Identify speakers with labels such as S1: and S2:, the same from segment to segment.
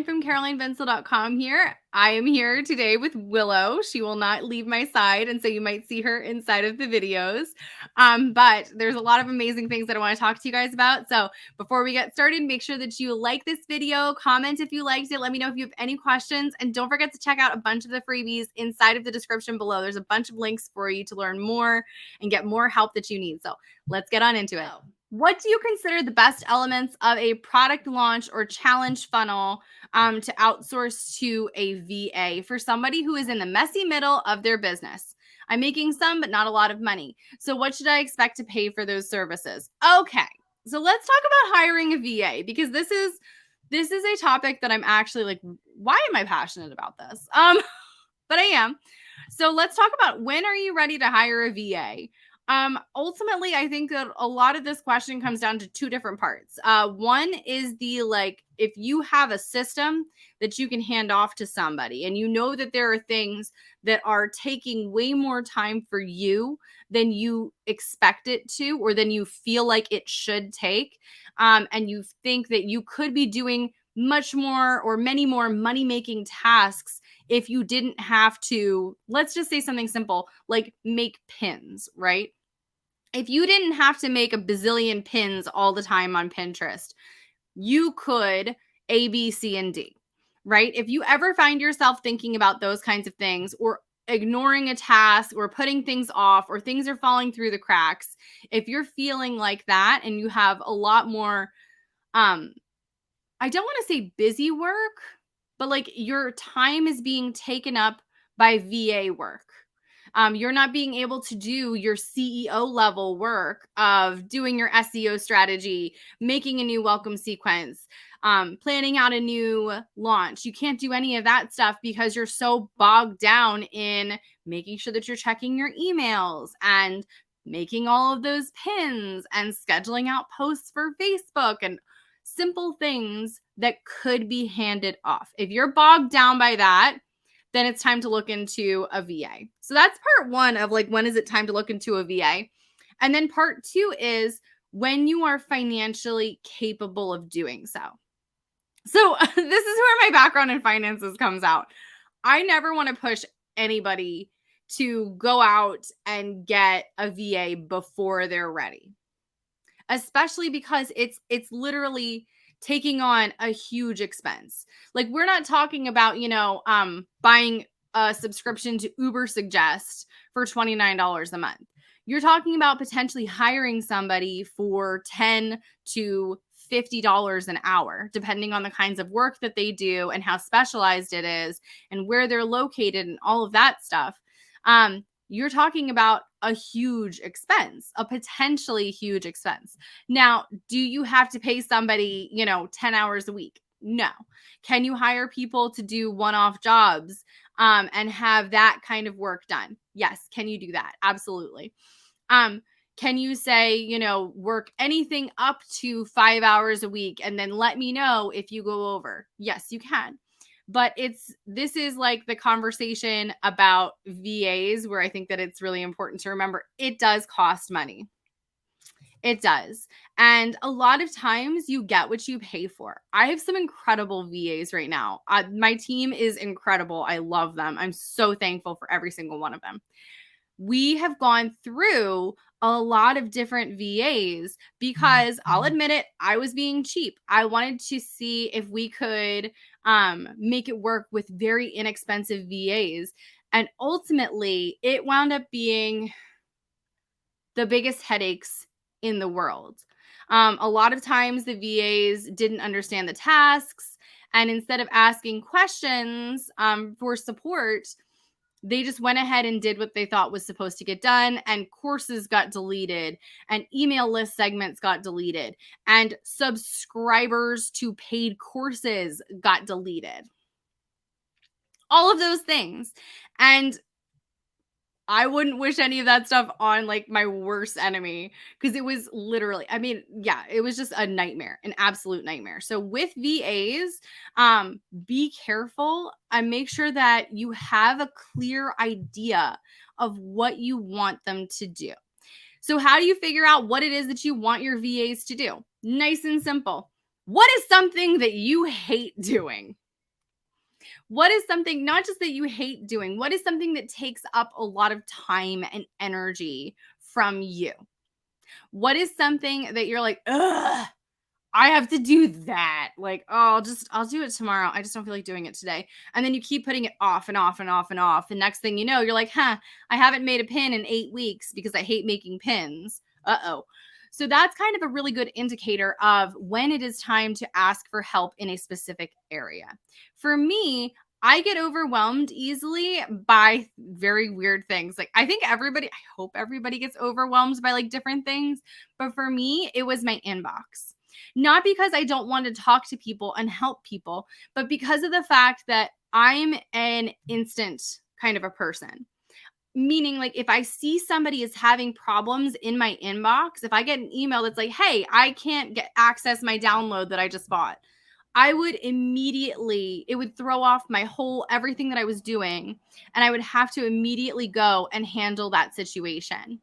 S1: Caroline from CarolineVencil.com here. I am here today with Willow. She will not leave my side, and so you might see her inside of the videos. But there's a lot of amazing things that I want to talk to you guys about. So before we get started, make sure that you like this video, comment if you liked it, let me know if you have any questions, and don't forget to check out a bunch of the freebies inside of the description below. There's a bunch of links for you to learn more and get more help that you need. So let's get on into it. What do you consider the best elements of a product launch or challenge funnel to outsource to a VA for somebody who is in the messy middle of their business? I'm making some, but not a lot of money. So what should I expect to pay for those services? Okay, so let's talk about hiring a VA, because this is a topic that I'm actually like, why am I passionate about this? But I am. So let's talk about, when are you ready to hire a VA? Ultimately, I think that a lot of this question comes down to two different parts. One is if you have a system that you can hand off to somebody and you know that there are things that are taking way more time for you than you expect it to, or than you feel like it should take, and you think that you could be doing much more or many more money-making tasks if you didn't have to, let's just say something simple, like make pins, right? If you didn't have to make a bazillion pins all the time on Pinterest, you could A, B, C, and D, right? If you ever find yourself thinking about those kinds of things, or ignoring a task, or putting things off, or things are falling through the cracks, if you're feeling like that and you have a lot more, I don't want to say busy work, but like your time is being taken up by VA work. You're not being able to do your CEO level work of doing your SEO strategy, making a new welcome sequence, planning out a new launch. You can't do any of that stuff because you're so bogged down in making sure that you're checking your emails and making all of those pins and scheduling out posts for Facebook and simple things that could be handed off. If you're bogged down by that, then it's time to look into a VA. So that's part one of like, when is it time to look into a VA? And then part two is when you are financially capable of doing so. So this is where my background in finances comes out. I never want to push anybody to go out and get a VA before they're ready, especially because it's literally taking on a huge expense. Like, we're not talking about, buying a subscription to Uber Suggest for $29 a month. You're talking about potentially hiring somebody for $10 to $50 an hour, depending on the kinds of work that they do and how specialized it is and where they're located and all of that stuff. You're talking about a huge expense, a potentially huge expense. Now, do you have to pay somebody, 10 hours a week? No. Can you hire people to do one-off jobs and have that kind of work done? Yes. Can you do that? Absolutely. Can you say, work anything up to 5 hours a week and then let me know if you go over? Yes, you can. But this is like the conversation about VAs, where I think that it's really important to remember it does cost money. It does. And a lot of times you get what you pay for. I have some incredible VAs right now. My team is incredible. I love them. I'm so thankful for every single one of them. We have gone through a lot of different VAs because I'll admit it, I was being cheap. I wanted to see if we could make it work with very inexpensive VAs. And ultimately, it wound up being the biggest headaches in the world. A lot of times the VAs didn't understand the tasks, and instead of asking questions for support, they just went ahead and did what they thought was supposed to get done, and courses got deleted, and email list segments got deleted, and subscribers to paid courses got deleted. All of those things. And I wouldn't wish any of that stuff on like my worst enemy, because it was literally, it was just a nightmare, an absolute nightmare. So with VAs, be careful and make sure that you have a clear idea of what you want them to do. So how do you figure out what it is that you want your VAs to do? Nice and simple. What is something that you hate doing? What is something, not just that you hate doing, what is something that takes up a lot of time and energy from you? What is something that you're like, ugh, I have to do that. Like, oh, I'll do it tomorrow. I just don't feel like doing it today. And then you keep putting it off and off and off and off. And next thing you know, you're like, I haven't made a pin in 8 weeks because I hate making pins. Uh-oh. So that's kind of a really good indicator of when it is time to ask for help in a specific area. For me, I get overwhelmed easily by very weird things. Like, I hope everybody gets overwhelmed by like different things. But for me, it was my inbox. Not because I don't want to talk to people and help people, but because of the fact that I'm an instant kind of a person. Meaning, like, if I see somebody is having problems in my inbox, if I get an email that's like, hey, I can't access my download that I just bought, I would immediately, it would throw off everything that I was doing. And I would have to immediately go and handle that situation.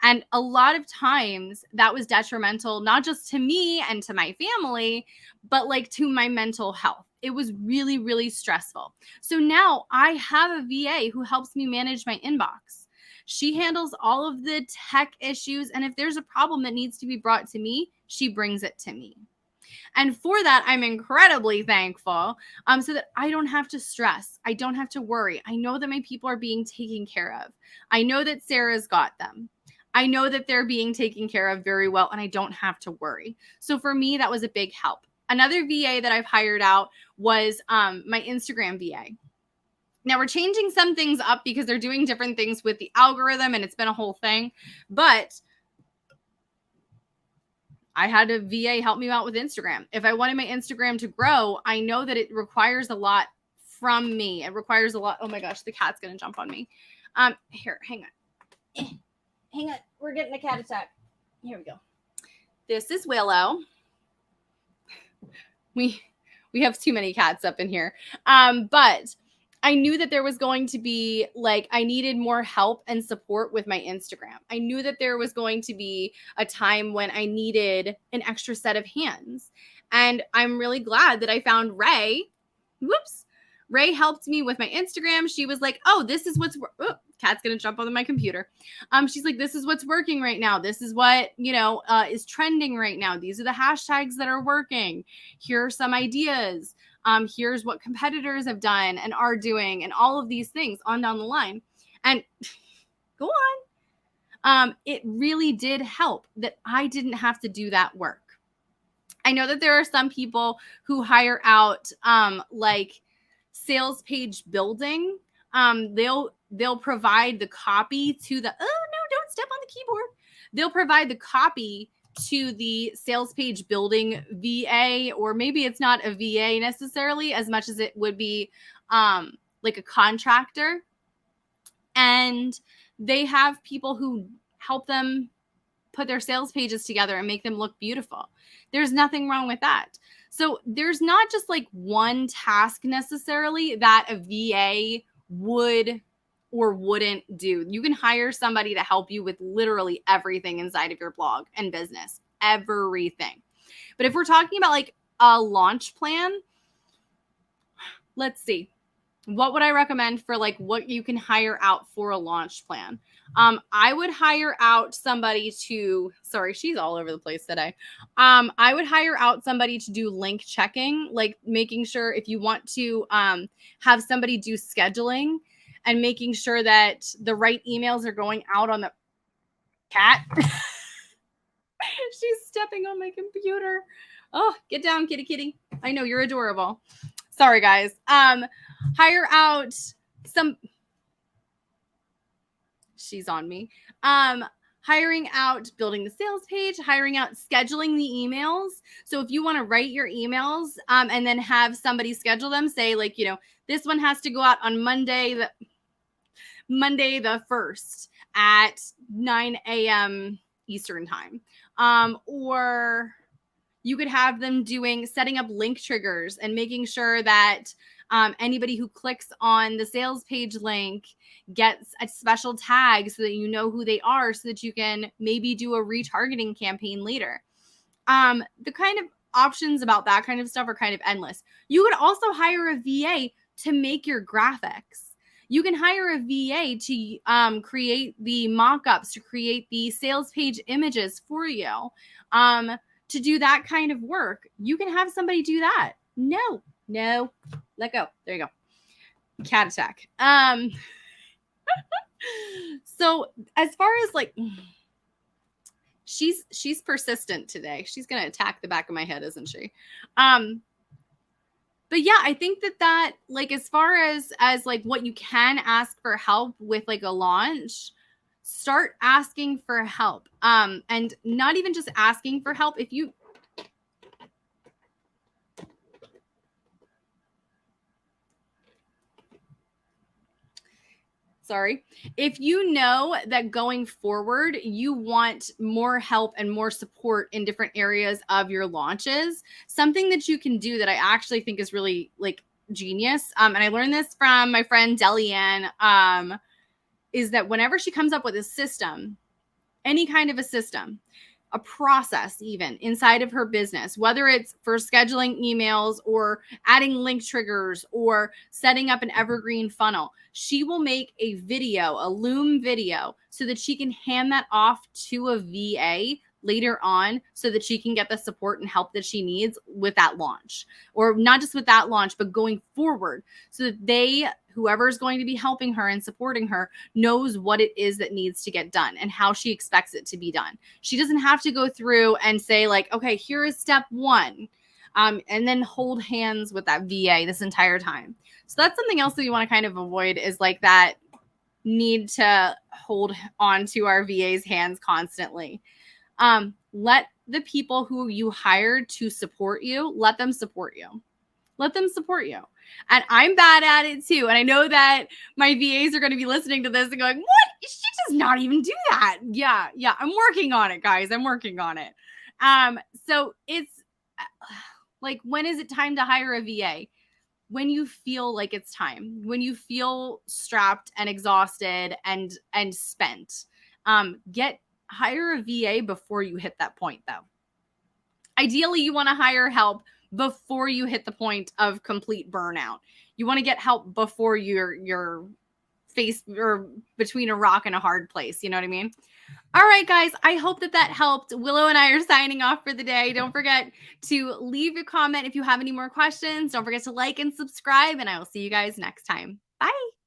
S1: And a lot of times that was detrimental, not just to me and to my family, but like to my mental health. It was really, really stressful. So now I have a VA who helps me manage my inbox. She handles all of the tech issues. And if there's a problem that needs to be brought to me, she brings it to me. And for that, I'm incredibly thankful, so that I don't have to stress. I don't have to worry. I know that my people are being taken care of. I know that Sarah's got them. I know that they're being taken care of very well, and I don't have to worry. So for me, that was a big help. Another VA that I've hired out was my Instagram VA. Now we're changing some things up because they're doing different things with the algorithm, and it's been a whole thing. But I had a VA help me out with Instagram. If I wanted my Instagram to grow, I know that it requires a lot from me. It requires a lot. Oh my gosh, the cat's going to jump on me. Here, hang on. Hang on. We're getting a cat attack. Here we go. This is Willow. We have too many cats up in here. But I knew that there was going to be I needed more help and support with my Instagram. I knew that there was going to be a time when I needed an extra set of hands. And I'm really glad that I found Ray. Ray helped me with my Instagram. She was like, oh, this is cat's going to jump on my computer. She's like, this is what's working right now. This is what, is trending right now. These are the hashtags that are working. Here are some ideas. Here's what competitors have done and are doing and all of these things on down the line. And go on. It really did help that I didn't have to do that work. I know that there are some people who hire out sales page building. They'll provide the copy to the, oh no, don't step on the keyboard. They'll provide the copy to the sales page building VA, or maybe it's not a VA necessarily as much as it would be like a contractor. And they have people who help them put their sales pages together and make them look beautiful. There's nothing wrong with that. So there's not just like one task necessarily that a VA would or wouldn't do. You can hire somebody to help you with literally everything inside of your blog and business, everything. But if we're talking about like a launch plan, let's see. What would I recommend for like what you can hire out for a launch plan? I would hire out somebody to, sorry, she's all over the place today. I would hire out somebody to do link checking, like making sure if you want to have somebody do scheduling and making sure that the right emails are going out on the cat. She's stepping on my computer. Oh, get down, kitty kitty. I know you're adorable. Sorry, guys. Hire out some. She's on me. Hiring out, building the sales page, hiring out, scheduling the emails. So if you want to write your emails and then have somebody schedule them, say like, this one has to go out on Monday the 1st at 9 a.m. Eastern time. Or you could have them setting up link triggers and making sure that anybody who clicks on the sales page link gets a special tag so that you know who they are, so that you can maybe do a retargeting campaign later. The kind of options about that kind of stuff are kind of endless. You could also hire a VA to make your graphics. You can hire a VA to create the mock-ups, to create the sales page images for you, to do that kind of work. You can have somebody do that. No, let go. There you go. Cat attack. So as far as like, she's persistent today. She's going to attack the back of my head, isn't she? But yeah, I think that like, as far as like what you can ask for help with like a launch, start asking for help. And not even just asking for help. If you know that going forward, you want more help and more support in different areas of your launches, something that you can do that I actually think is really like genius. And I learned this from my friend Delianne, is that whenever she comes up with a system, any kind of a system, a process even inside of her business, whether it's for scheduling emails or adding link triggers or setting up an evergreen funnel, she will make a video, a Loom video, so that she can hand that off to a VA later on so that she can get the support and help that she needs with that launch, or not just with that launch, but going forward, so that whoever is going to be helping her and supporting her knows what it is that needs to get done and how she expects it to be done. She doesn't have to go through and say like, okay, here is step 1. And then hold hands with that VA this entire time. So that's something else that we want to kind of avoid, is like that need to hold on to our VA's hands constantly. Let the people who you hired to support you, let them support you. Let them support you. And I'm bad at it too. And I know that my VAs are going to be listening to this and going, what? She does not even do that. Yeah. I'm working on it, guys. I'm working on it. So it's like, when is it time to hire a VA? When you feel like it's time, when you feel strapped and exhausted and spent. Hire a VA before you hit that point, though. Ideally, you want to hire help before you hit the point of complete burnout. You want to get help before you're faced or between a rock and a hard place. You know what I mean? All right, guys, I hope that helped. Willow and I are signing off for the day. Don't forget to leave a comment if you have any more questions. Don't forget to like and subscribe, and I will see you guys next time. Bye.